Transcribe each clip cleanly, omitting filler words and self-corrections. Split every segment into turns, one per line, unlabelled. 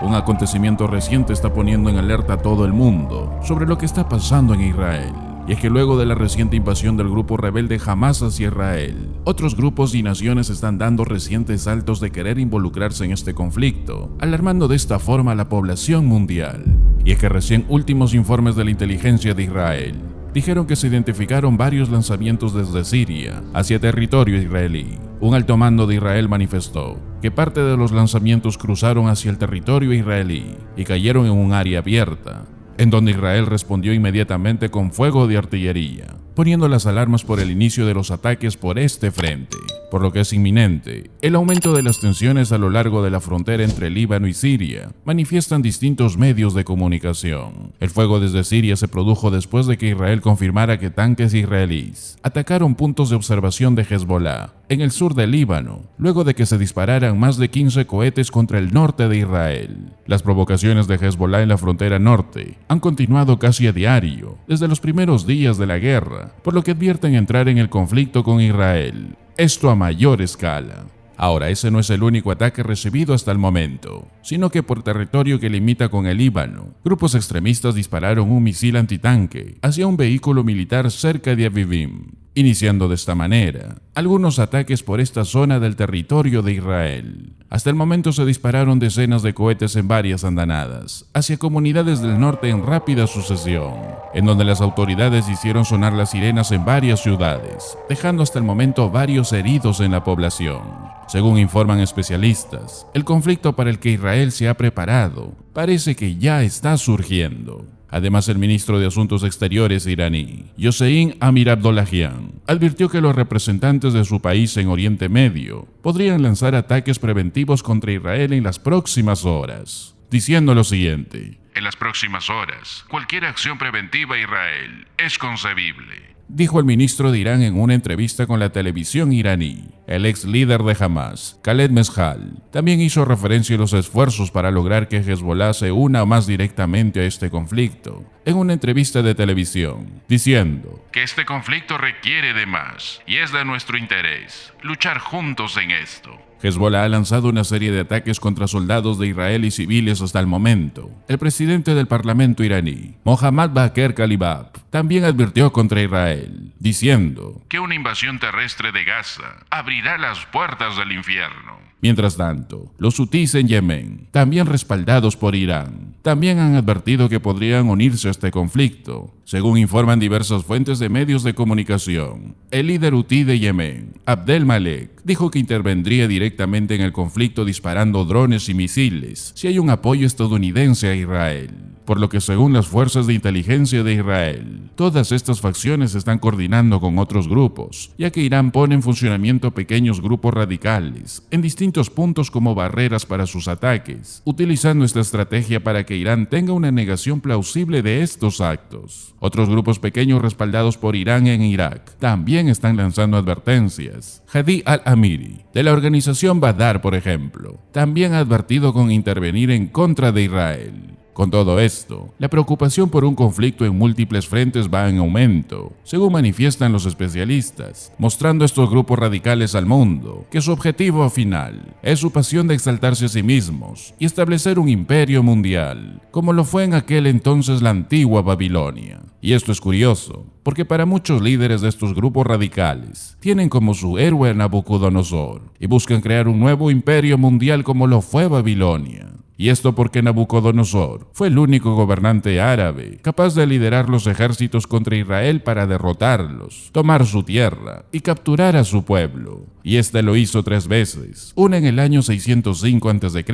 Un acontecimiento reciente está poniendo en alerta a todo el mundo sobre lo que está pasando en Israel. Y es que luego de la reciente invasión del grupo rebelde Hamas hacia Israel, otros grupos y naciones están dando recientes saltos de querer involucrarse en este conflicto, alarmando de esta forma a la población mundial. Y es que recién últimos informes de la inteligencia de Israel dijeron que se identificaron varios lanzamientos desde Siria hacia territorio israelí. Un alto mando de Israel manifestó que parte de los lanzamientos cruzaron hacia el territorio israelí y cayeron en un área abierta, en donde Israel respondió inmediatamente con fuego de artillería, poniendo las alarmas por el inicio de los ataques por este frente, por lo que es inminente el aumento de las tensiones a lo largo de la frontera entre Líbano y Siria, manifiestan distintos medios de comunicación. El fuego desde Siria se produjo después de que Israel confirmara que tanques israelíes atacaron puntos de observación de Hezbollah en el sur del Líbano, luego de que se dispararan más de 15 cohetes contra el norte de Israel. Las provocaciones de Hezbollah en la frontera norte han continuado casi a diario desde los primeros días de la guerra, por lo que advierten entrar en el conflicto con Israel, esto a mayor escala. Ahora, ese no es el único ataque recibido hasta el momento, sino que por territorio que limita con el Líbano, grupos extremistas dispararon un misil antitanque hacia un vehículo militar cerca de Avivim, iniciando de esta manera algunos ataques por esta zona del territorio de Israel. Hasta el momento se dispararon decenas de cohetes en varias andanadas hacia comunidades del norte en rápida sucesión, en donde las autoridades hicieron sonar las sirenas en varias ciudades, dejando hasta el momento varios heridos en la población. Según informan especialistas, el conflicto para el que Israel se ha preparado parece que ya está surgiendo. Además, el ministro de Asuntos Exteriores iraní, Hossein Amir-Abdollahian, advirtió que los representantes de su país en Oriente Medio podrían lanzar ataques preventivos contra Israel en las próximas horas, diciendo lo siguiente:
en las próximas horas, cualquier acción preventiva a Israel es concebible,
dijo el ministro de Irán en una entrevista con la televisión iraní. El ex líder de Hamas, Khaled Meshaal, también hizo referencia a los esfuerzos para lograr que Hezbollah se una más directamente a este conflicto, en una entrevista de televisión, diciendo
que este conflicto requiere de más, y es de nuestro interés luchar juntos en esto.
Hezbollah ha lanzado una serie de ataques contra soldados de Israel y civiles hasta el momento. El presidente del parlamento iraní, Mohammad Bagher Khalibaf, también advirtió contra Israel, diciendo
que una invasión terrestre de Gaza abrirá las puertas del infierno.
Mientras tanto, los hutíes en Yemen, también respaldados por Irán, también han advertido que podrían unirse a este conflicto. Según informan diversas fuentes de medios de comunicación, el líder hutí de Yemen, Abdel Malek, dijo que intervendría directamente en el conflicto disparando drones y misiles si hay un apoyo estadounidense a Israel. Por lo que, según las fuerzas de inteligencia de Israel, todas estas facciones se están coordinando con otros grupos, ya que Irán pone en funcionamiento pequeños grupos radicales en distintos puntos como barreras para sus ataques, utilizando esta estrategia para que Irán tenga una negación plausible de estos actos. Otros grupos pequeños respaldados por Irán en Irak también están lanzando advertencias. Hadi al-Amiri, de la organización Badr, por ejemplo, también ha advertido con intervenir en contra de Israel. Con todo esto, la preocupación por un conflicto en múltiples frentes va en aumento, según manifiestan los especialistas, mostrando estos grupos radicales al mundo que su objetivo final es su pasión de exaltarse a sí mismos y establecer un imperio mundial, como lo fue en aquel entonces la antigua Babilonia. Y esto es curioso, porque para muchos líderes de estos grupos radicales tienen como su héroe a Nabucodonosor y buscan crear un nuevo imperio mundial como lo fue Babilonia. Y esto porque Nabucodonosor fue el único gobernante árabe capaz de liderar los ejércitos contra Israel para derrotarlos, tomar su tierra y capturar a su pueblo. Y este lo hizo 3 veces, una en el año 605 a.C.,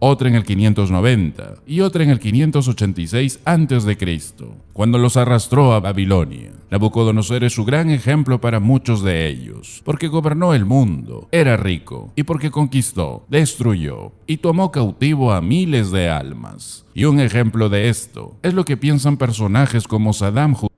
otra en el 590 y otra en el 586 a.C., cuando los arrastró a Babilonia. Nabucodonosor es su gran ejemplo para muchos de ellos, porque gobernó el mundo, era rico, y porque conquistó, destruyó y tomó cautivo a miles de almas. Y un ejemplo de esto es lo que piensan personajes como Saddam Hussein.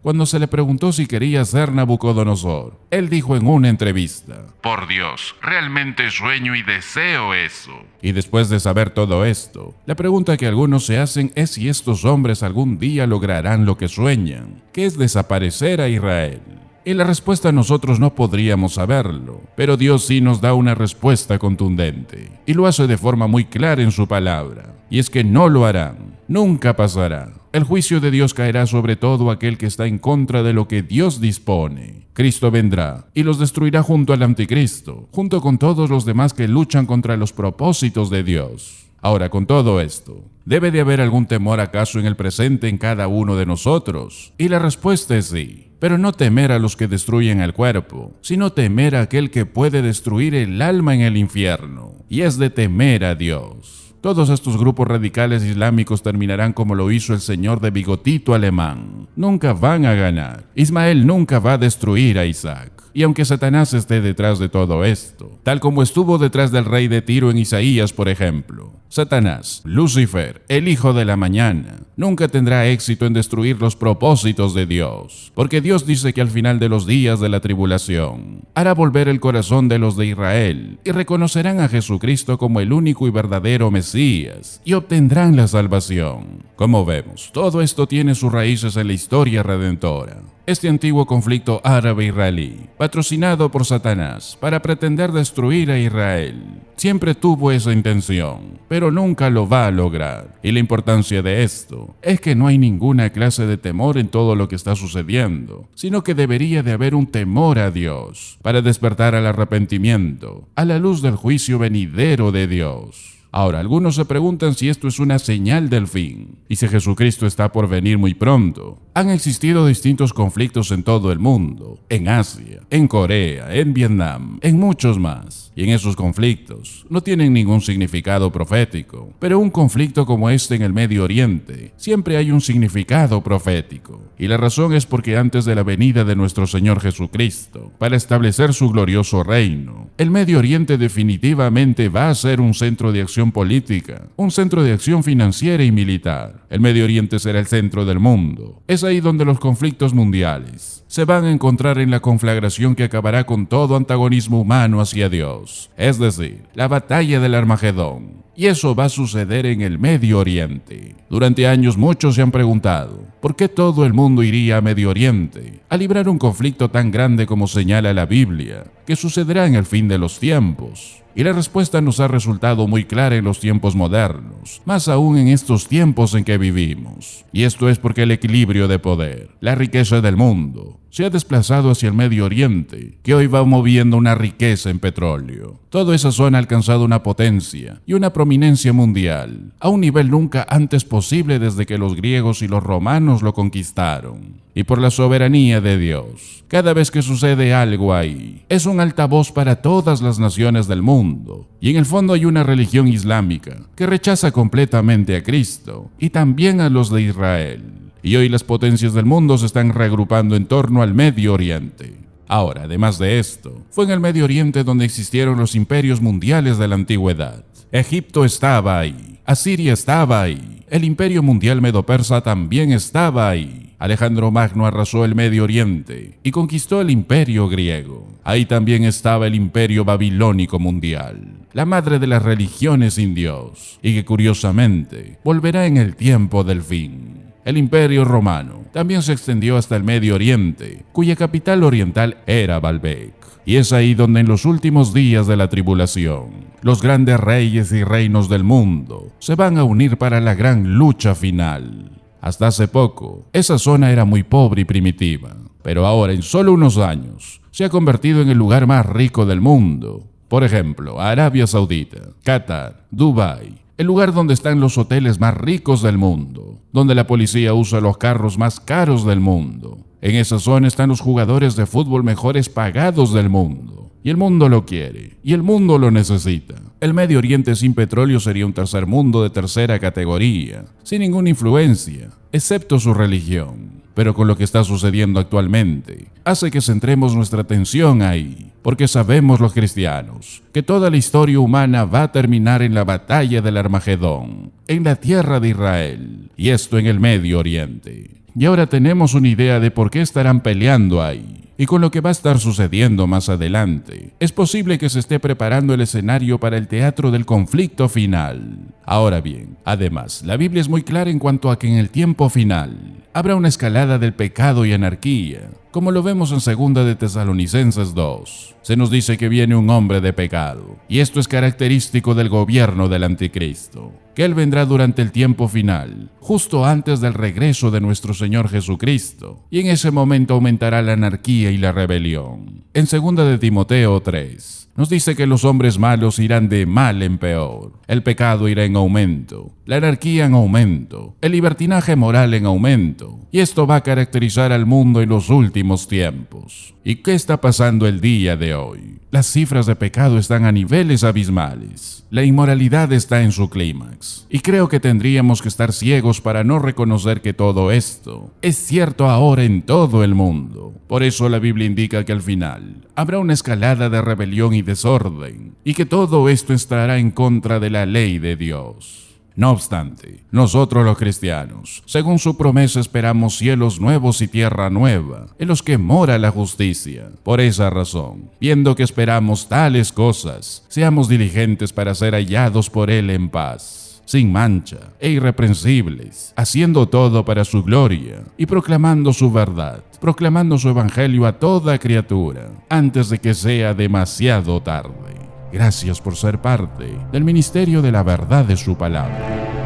Cuando se le preguntó si quería ser Nabucodonosor, él dijo en una entrevista:
por Dios, realmente sueño y deseo eso.
Y después de saber todo esto, la pregunta que algunos se hacen es si estos hombres algún día lograrán lo que sueñan, que es desaparecer a Israel. Y la respuesta nosotros no podríamos saberlo, pero Dios sí nos da una respuesta contundente, y lo hace de forma muy clara en su palabra, y es que no lo harán, nunca pasará. El juicio de Dios caerá sobre todo aquel que está en contra de lo que Dios dispone. Cristo vendrá y los destruirá junto al anticristo, junto con todos los demás que luchan contra los propósitos de Dios. Ahora, con todo esto, ¿debe de haber algún temor acaso en el presente en cada uno de nosotros? Y la respuesta es sí. Pero no temer a los que destruyen el cuerpo, sino temer a aquel que puede destruir el alma en el infierno, y es de temer a Dios. Todos estos grupos radicales islámicos terminarán como lo hizo el señor de bigotito alemán. Nunca van a ganar. Ismael nunca va a destruir a Isaac. Y aunque Satanás esté detrás de todo esto, tal como estuvo detrás del rey de Tiro en Isaías, por ejemplo, Satanás, Lucifer, el hijo de la mañana, nunca tendrá éxito en destruir los propósitos de Dios, porque Dios dice que al final de los días de la tribulación, hará volver el corazón de los de Israel y reconocerán a Jesucristo como el único y verdadero Mesías y obtendrán la salvación. Como vemos, todo esto tiene sus raíces en la historia redentora. Este antiguo conflicto árabe-israelí, patrocinado por Satanás para pretender destruir a Israel, siempre tuvo esa intención, pero nunca lo va a lograr. Y la importancia de esto es que no hay ninguna clase de temor en todo lo que está sucediendo, sino que debería de haber un temor a Dios para despertar al arrepentimiento, a la luz del juicio venidero de Dios. Ahora, algunos se preguntan si esto es una señal del fin y si Jesucristo está por venir muy pronto. Han existido distintos conflictos en todo el mundo, en Asia, en Corea, en Vietnam, en muchos más. Y en esos conflictos no tienen ningún significado profético. Pero un conflicto como este en el Medio Oriente siempre hay un significado profético. Y la razón es porque antes de la venida de nuestro Señor Jesucristo, para establecer su glorioso reino, el Medio Oriente definitivamente va a ser un centro de acción política, un centro de acción financiera y militar. El Medio Oriente será el centro del mundo. Es ahí donde los conflictos mundiales se van a encontrar en la conflagración que acabará con todo antagonismo humano hacia Dios, es decir, la batalla del Armagedón. Y eso va a suceder en el Medio Oriente. Durante años muchos se han preguntado, ¿por qué todo el mundo iría a Medio Oriente a librar un conflicto tan grande como señala la Biblia, que sucederá en el fin de los tiempos? Y la respuesta nos ha resultado muy clara en los tiempos modernos, más aún en estos tiempos en que vivimos. Y esto es porque el equilibrio de poder, la riqueza del mundo, se ha desplazado hacia el Medio Oriente, que hoy va moviendo una riqueza en petróleo. Toda esa zona ha alcanzado una potencia y una prominencia mundial, a un nivel nunca antes posible desde que los griegos y los romanos lo conquistaron. Y por la soberanía de Dios, cada vez que sucede algo ahí, es un altavoz para todas las naciones del mundo. Y en el fondo hay una religión islámica que rechaza completamente a Cristo y también a los de Israel. Y hoy las potencias del mundo se están reagrupando en torno al Medio Oriente. Ahora, además de esto, fue en el Medio Oriente donde existieron los imperios mundiales de la antigüedad. Egipto estaba ahí, Asiria estaba ahí, el imperio mundial medo-persa también estaba ahí. Alejandro Magno arrasó el Medio Oriente y conquistó el imperio griego. Ahí también estaba el imperio babilónico mundial, la madre de las religiones sin Dios, y que curiosamente volverá en el tiempo del fin. El imperio romano también se extendió hasta el Medio Oriente, cuya capital oriental era Baalbek. Y es ahí donde en los últimos días de la tribulación, los grandes reyes y reinos del mundo se van a unir para la gran lucha final. Hasta hace poco, esa zona era muy pobre y primitiva, pero ahora en solo unos años se ha convertido en el lugar más rico del mundo. Por ejemplo, Arabia Saudita, Qatar, Dubái, el lugar donde están los hoteles más ricos del mundo, donde la policía usa los carros más caros del mundo. En esa zona están los jugadores de fútbol mejores pagados del mundo. Y el mundo lo quiere, y el mundo lo necesita. El Medio Oriente sin petróleo sería un tercer mundo de tercera categoría, sin ninguna influencia, excepto su religión. Pero con lo que está sucediendo actualmente, hace que centremos nuestra atención ahí, porque sabemos los cristianos que toda la historia humana va a terminar en la batalla del Armagedón, en la tierra de Israel, y esto en el Medio Oriente. Y ahora tenemos una idea de por qué estarán peleando ahí. y con lo que va a estar sucediendo más adelante, es posible que se esté preparando el escenario para el teatro del conflicto final. Ahora bien, además, la Biblia es muy clara en cuanto a que en el tiempo final habrá una escalada del pecado y anarquía, como lo vemos en 2 de Tesalonicenses 2. Se nos dice que viene un hombre de pecado, y esto es característico del gobierno del anticristo, que él vendrá durante el tiempo final, justo antes del regreso de nuestro Señor Jesucristo, y en ese momento aumentará la anarquía y la rebelión. En 2 de Timoteo 3, nos dice que los hombres malos irán de mal en peor, el pecado irá en aumento, la anarquía en aumento, el libertinaje moral en aumento, y esto va a caracterizar al mundo en los últimos tiempos. ¿Y qué está pasando el día de hoy? Las cifras de pecado están a niveles abismales, la inmoralidad está en su clímax, y creo que tendríamos que estar ciegos para no reconocer que todo esto es cierto ahora en todo el mundo. Por eso la Biblia indica que al final habrá una escalada de rebelión y desorden, y que todo esto estará en contra de la ley de Dios. No obstante, nosotros los cristianos, según su promesa, esperamos cielos nuevos y tierra nueva, en los que mora la justicia. Por esa razón, viendo que esperamos tales cosas, seamos diligentes para ser hallados por Él en paz, sin mancha e irreprensibles, haciendo todo para su gloria y proclamando su verdad, proclamando su evangelio a toda criatura, antes de que sea demasiado tarde. Gracias por ser parte del ministerio de la verdad de su palabra.